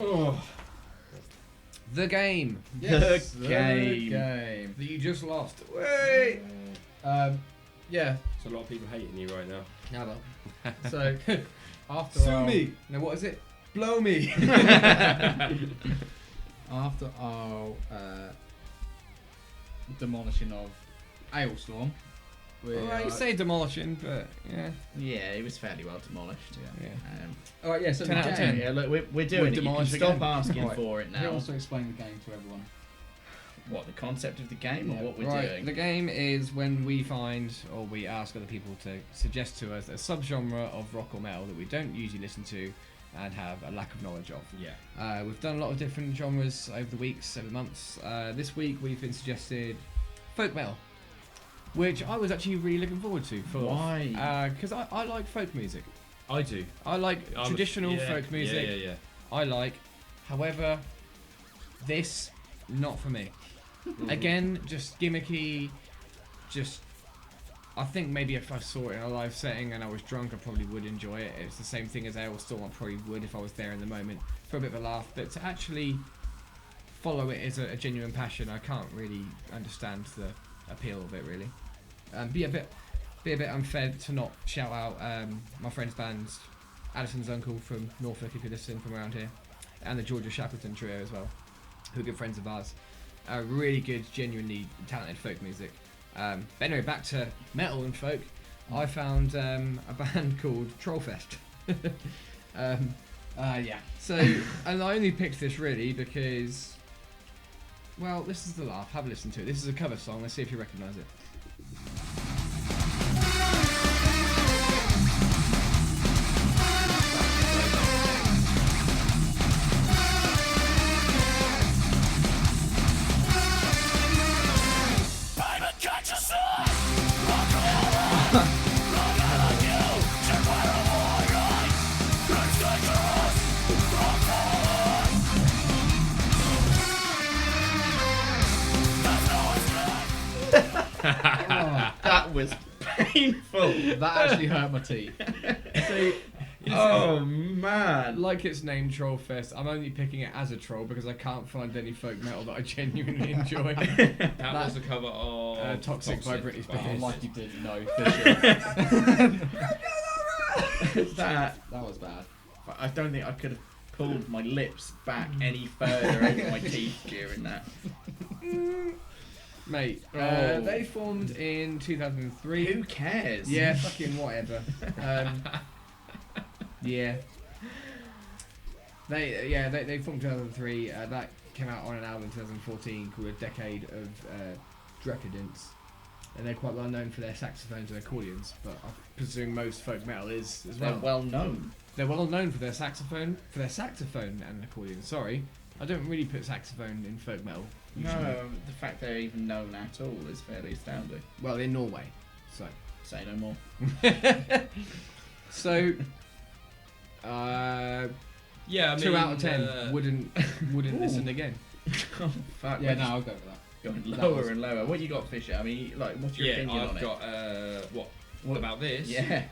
Oh. The game. Yes, the game. That you just lost. Wait. Yeah. There's a lot of people hating you right now. Now so after Sue our, me. No, what is it? Blow me. After our demolishing of Ailstorm. Well, you say demolishing, but yeah. Yeah, it was fairly well demolished. Yeah. Alright, yeah, so 10 the out of game, 10. yeah, look, we're doing We're it. You can demolished stop again. asking Right. for it He now. also explained the game to everyone. What, the concept of the game Yeah. or what we're Right. doing? The game is when we find or we ask other people to suggest to us a subgenre of rock or metal that we don't usually listen to and have a lack of knowledge of. Yeah. We've done a lot of different genres over the weeks, over the months. This week we've been suggested folk metal, which I was actually really looking forward to. Why? Because I like folk music. I do. I like traditional yeah, folk music. Yeah. I like. However, this, not for me. Again, just gimmicky. Just, I think maybe if I saw it in a live setting and I was drunk, I probably would enjoy it. It's the same thing as Ailstorm. I probably would if I was there in the moment for a bit of a laugh. But to actually follow it as a genuine passion, I can't really understand the appeal of it really. Be a bit unfair to not shout out my friend's band's Addison's Uncle from Norfolk, if you listen from around here, and the Georgia Shackleton Trio as well, who are good friends of ours. Really good, genuinely talented folk music. But anyway, back to metal and folk. I found a band called Trollfest. Yeah. So, and I only picked this really because, well, this is the laugh. Have a listen to it. This is a cover song. Let's see if you recognise it. That was painful. That actually hurt my teeth. So, Oh man. like its name, Trollfest, I'm only picking it as a troll because I can't find any folk metal that I genuinely enjoy. That was the cover of Toxic by Britney Oh, Spears. like you didn't know, Fisher. That That was bad. I don't think I could have pulled my lips back any further over my teeth during that. Mate, Oh. they formed in 2003. Who cares? Yeah, fucking whatever. Yeah. They formed in 2003. That came out on an album in 2014 called A Decade of Decadence. And they're quite well known for their saxophones and accordions, but I presume most folk metal is as They're well. well known. They're well known for their saxophone and accordion. Sorry, I don't really put saxophone in folk metal. Usually. No, the fact they're even known at all is fairly astounding. Well, in Norway, so. Say no more. So, Yeah, I mean, 2 out of 10 wouldn't Ooh. listen again. Oh, fuck. Yeah, we're no, just I'll go with that. going that lower was- and lower. What you got, Fisher? I mean, like, what's your Yeah, opinion on I've it? got what about this? Yeah.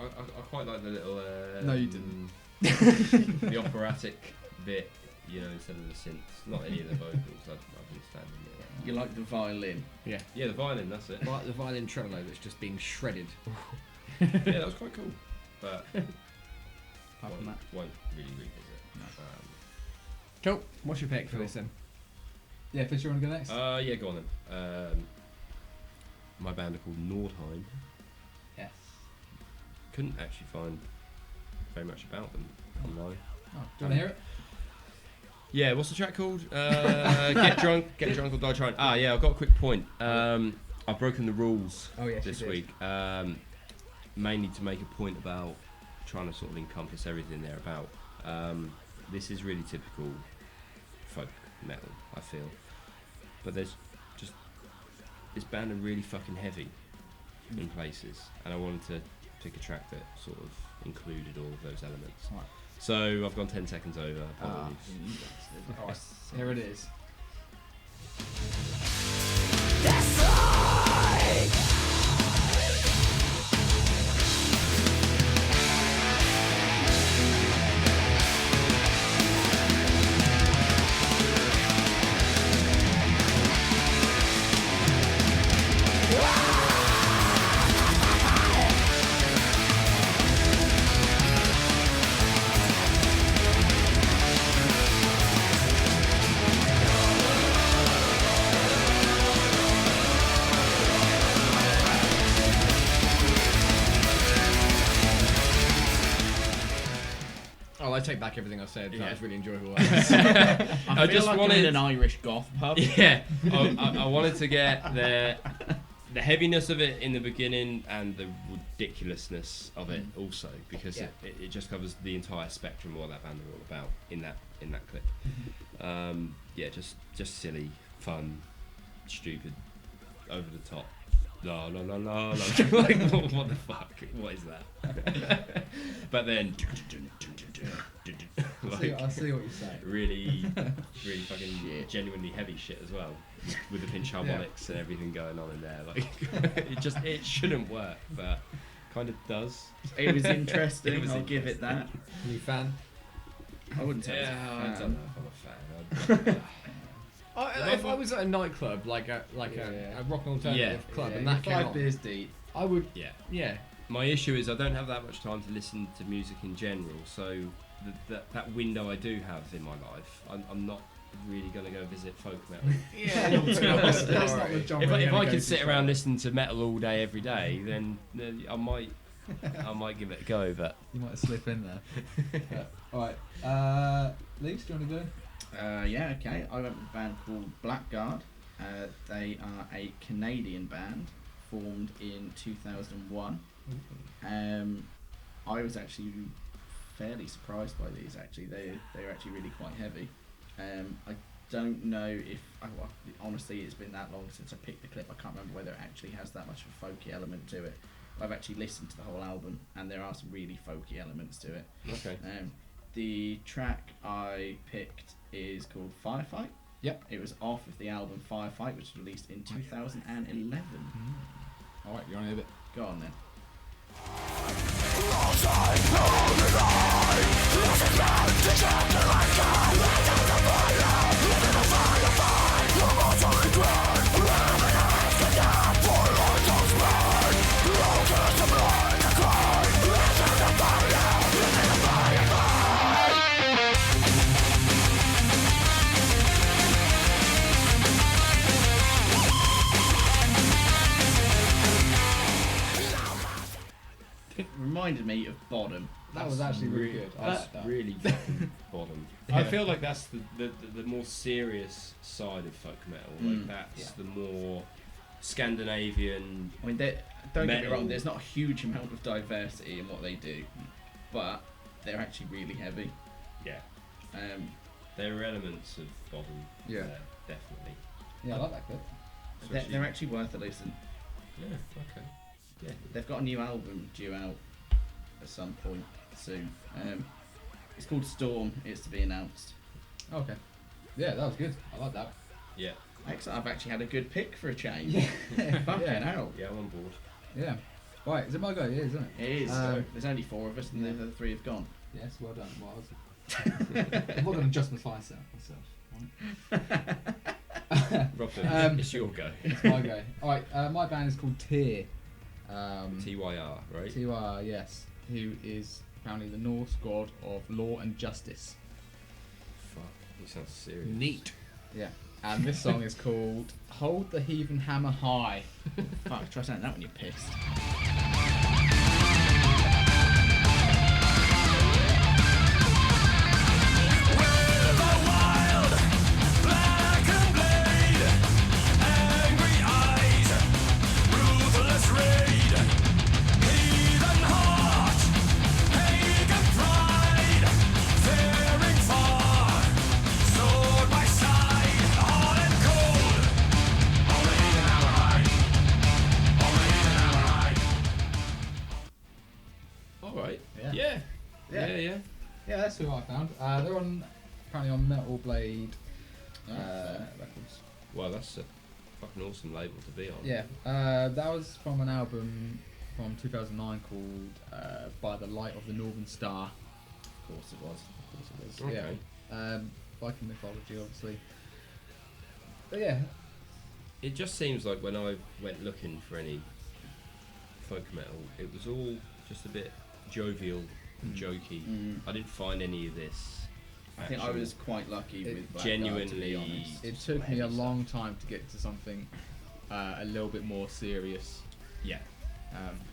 I quite like the little. No, you didn't. The operatic bit, you know, instead of the synths. Not any of the vocals. I've been standing there. You like the violin. Yeah. Yeah, the violin. That's it. Like the violin tremolo that's just being shredded. Yeah, that was quite cool. But Apart from that. won't really revisit. Cool. What's your pick for this then? Yeah, Fisher, want to go next? Yeah, go on then. My band are called Nordheim. Yes. Couldn't actually find very much about them online. Oh, do you want to hear it? Yeah, what's the track called? Get drunk or die trying. Ah, yeah, I've got a quick point. I've broken the rules Oh yes, this week, mainly to make a point about trying to sort of encompass everything there about. This is really typical folk metal, I feel, but there's just this band are really fucking heavy in places, and I wanted to pick a track that sort of included all of those elements. Right. So I've gone 10 seconds over. Apologies. Alright, here it is. take back everything I said. Yeah. That was really enjoyable. I feel just like I'm wanted- in an Irish goth pub. Yeah, I wanted to get the heaviness of it in the beginning and the ridiculousness of it also, because Yeah. it just covers the entire spectrum of what that band are all about in that clip. Yeah, just silly, fun, stupid, over the top. La la la la la. Like what the fuck? What is that? But then, I see what you're saying. really fucking genuinely heavy shit as well, with the pinch harmonics and everything going on in there. Like it shouldn't work, but kind of does. It was interesting. It was I'll give it that. New fan? I wouldn't say Yeah, I I was a don't fan. know if I'm a fan. If I was at a nightclub, like a rock and alternative club, and that came 5 on, beers deep. I would. Yeah. Yeah. My issue is I don't have that much time to listen to music in general, so that window I do have in my life, I'm not really going to go visit folk metal. Yeah. That's not the genre If you're I gonna go could to sit for around it. listening to metal all day every day, then I might give it a go. But You might slip in there. Alright, Leeds, do you want to go? Yeah, okay. I went with a band called Blackguard. They are a Canadian band formed in 2001. I was actually fairly surprised by these. Actually, they're actually really quite heavy. I don't know if well, honestly it's been that long since I picked the clip. I can't remember whether it actually has that much of a folky element to it. I've actually listened to the whole album, and there are some really folky elements to it. okay, The track I picked is called Firefight. Yep. It was off of the album Firefight, which was released in 2011. Alright, you're on a bit. Go on then. It reminded me of Bottom. That was actually really good. I That's like that. really fucking bottom. I feel like that's the more serious side of folk metal. Like that's the more Scandinavian. I mean, don't get me Metal. wrong, there's not a huge amount of diversity in what they do, but they're actually really heavy. Yeah, There there are elements of bottom. Yeah. there, definitely. Yeah, I like that clip. they're actually worth a listen. Yeah. Okay. Yeah. They've got a new album due out at some point soon. It's called Storm. It's to be announced. Okay. Yeah, that was good. I like that. Yeah. Excellent. I've actually had a good pick for a change. Yeah. Fucking Yeah. hell. Yeah. I'm on board. Yeah. Right, is it my go? Yeah, isn't it? It is. There's only 4 of us, and the other 3 have gone. Yes, well done. Well, I'm not going to justify myself. Robin, it's your go. It's my go. Alright, my band is called Tyr. TYR, right? Tyr, yes. Who is apparently the Norse god of law and justice. Fuck. You sound serious. Neat. Yeah. And this song is called Hold the Heathen Hammer High. Fuck, try saying that when you're pissed. All right. Yeah. Yeah. Yeah. Yeah. Yeah, that's who I found. They're apparently on Metal Blade records. Well, that's a fucking awesome label to be on. Yeah, that was from an album from 2009 called By the Light of the Northern Star. Of course it was. Of course it was. Okay. Yeah. Viking mythology, obviously. But yeah, It just seems like when I went looking for any folk metal, it was all just a bit jovial and jokey. I didn't find any of this. I think I actual- was quite lucky It with Blackguard, to be genuinely- honest. it took me Heavy a stuff. long time to get to something a little bit more serious. Yeah.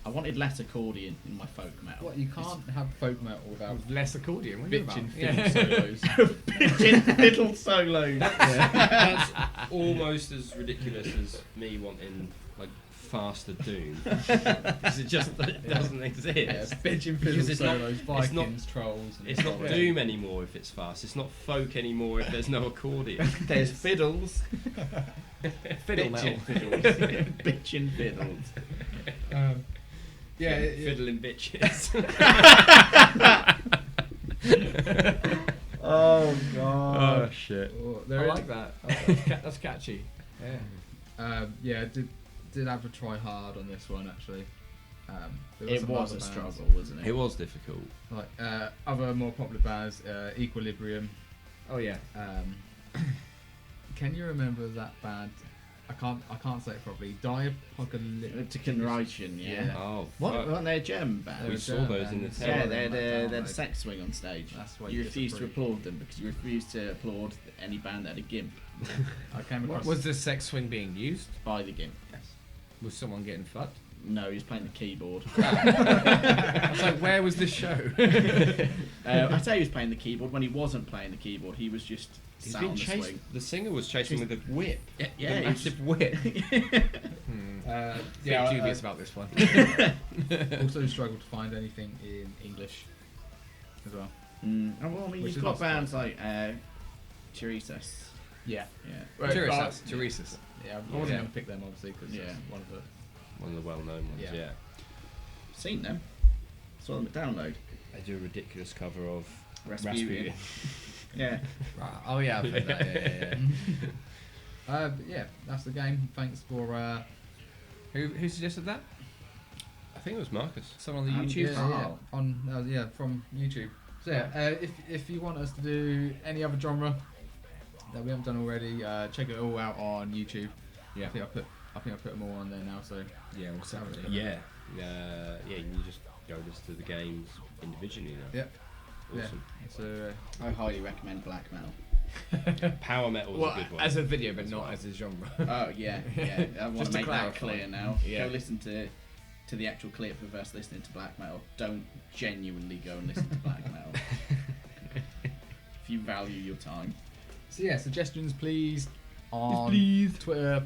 I wanted less accordion in my folk metal. What, you can't have folk metal without With less accordion. What are you bitching about? fiddle solos. Pitching fiddle solos. That's almost as ridiculous as me wanting like faster Doom. Because it just doesn't exist. Yeah, bitching Because fiddle it's not- solos, it's not- Vikings, trolls. And It's not trolls. Doom anymore if it's fast. It's not folk anymore if there's no accordion. There's fiddles. Fiddle metal. Bitchin' fiddles. Yeah, Fiddling bitches. Oh god. shit. oh, I there is- like that. That's catchy. Yeah. yeah, did have to try hard on this one actually. There were It some was other a bands, struggle, wasn't it? It was difficult. Like other more popular bands, Equilibrium. Oh yeah. Can you remember that band? I can't say it properly. Diapocalyptic. Conrition, yeah. Yeah. Oh, What? fuck. Weren't they a German They band? were We saw German those in the bands. tail. Yeah, They they had a sex swing on stage. That's why You refused to disagree. applaud them because you refused to applaud any band that had a gimp I came across. Was the sex swing being used? by the gimp. Yes. Was someone getting fucked? No, he was playing the keyboard. I was like, where was this show? I say he was playing the keyboard. When he wasn't playing the keyboard, he was just He's sat been on the chased. swing. The singer was chasing with a whip. Yeah, The he was- massive whip. Yeah, yeah, dubious about this one. also struggled to find anything in English as well. Oh, well, I mean, Which you've is got not bands like Teresa's. Yeah. Yeah. Teresa's. Teresa's. Yeah, I wasn't Yeah. going to pick them obviously because Yeah. it's one of the. One of the well-known ones. Yeah. Yeah. Seen them. Saw them at Download. They do a ridiculous cover of Rasputin. Yeah. Right. Oh yeah, I've heard that. Yeah. But yeah, that's the game. Thanks for. Who suggested that? I think it was Marcus. Someone on the YouTube? YouTube. Yeah, on from YouTube. So yeah, if you want us to do any other genre that we haven't done already, check it all out on YouTube. Yeah. I think I put them all on there now. So Yeah. All separately. Yeah. Yeah. You can just go listen to the games individually now. yeah, Awesome. so I highly recommend black metal. Power metal is Well, a good one. as a video, but As not well. as a genre. Oh yeah, yeah. I want Just to to make that clarify. clear now. Yeah. Go listen to the actual clip of us listening to black metal. Don't genuinely go and listen to black metal. If you value your time. so yeah, suggestions please on Twitter,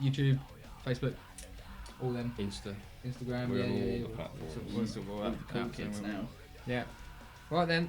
YouTube, Facebook, all them, Insta. Instagram. We're yeah, on yeah, all yeah. the platforms. What's the All the cool kids now. Yeah. Right then.